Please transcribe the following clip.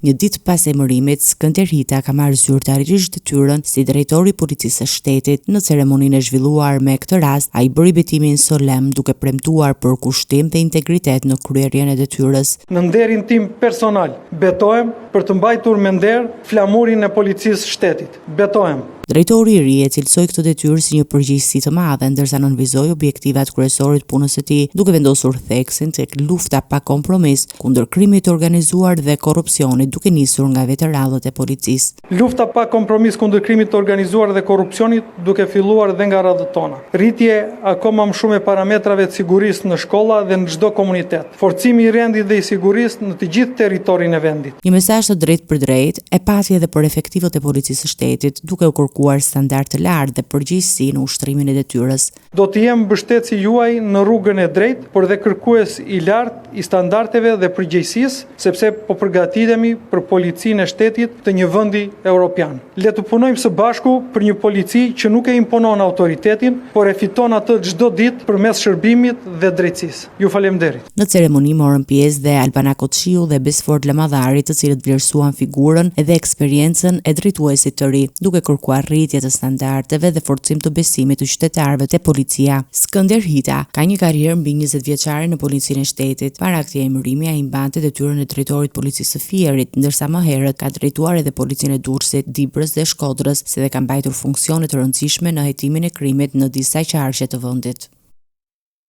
Një ditë pas emërimit, Skënder Hita ka marrë zyrtarisht detyrën si drejtori i Policisë së Shtetit. Në ceremoninë e zhvilluar me këtë rast, ai bëri betimin solem duke premtuar për kushtim dhe integritet në kryerjen e detyrës. Në nderin tim personal, betohem për të mbajtur me nder flamurin e Policisë së Shtetit. Betohem. Drejtori i ri e cilësoi këtë detyrë si një përgjegjësi të madhe, ndërsa nënvizoi objektivat kryesorë të punës së tij, duke vendosur theksin tek lufta pa kompromis kundër krimit të organizuar dhe korrupsionit, duke nisur nga veteranët e policisë. Lufta pa kompromis kundër krimit të organizuar dhe korrupsionit duke filluar dhe nga radhët tona. Rritje akoma më shumë e parametrave të sigurisë në shkolla dhe në çdo komunitet. Forcimi i rendit dhe i sigurisë në të gjithë territorin e vendit. Një mesazh të drejtë për drejtë e pati edhe për efektivët e Policisë së Shtetit, duke u kërkuar standard të lartë dhe përgjegjësi në ushtrimin e detyrës. Do të jem mbështetësi juaj në rrugën e drejtë, por dhe kërkues i lartë i standardeve dhe përgjegjësisë, sepse po përgatitemi për policinë e shtetit të një vendi evropian. Le të punojmë së bashku për një polici që nuk e imponon autoritetin, por e fiton atë çdo ditë përmes shërbimit dhe drejtësisë. Ju faleminderit. Në ceremoni morën pjesë dhe Albana Koçiu dhe Besford Lamadhari, të cilët vlerësuan figurën edhe eksperiencën e drejtuesit të ri, duke kërkuar rritje të standardeve dhe forcim të besimit të qytetarëve te policia. Skënder Hita ka një karrierë mbi 20 vjeçare në Policinë e Shtetit. Para këtij emërimi ai mbante detyrën e drejtorit Policisë së Fierit, ndërsa më herët ka drejtuar edhe Policinë e Durrësit, Dibrës dhe Shkodrës, si dhe ka mbajtur funksione të rëndësishme në hetimin e krimit në disa qarqe të vendit.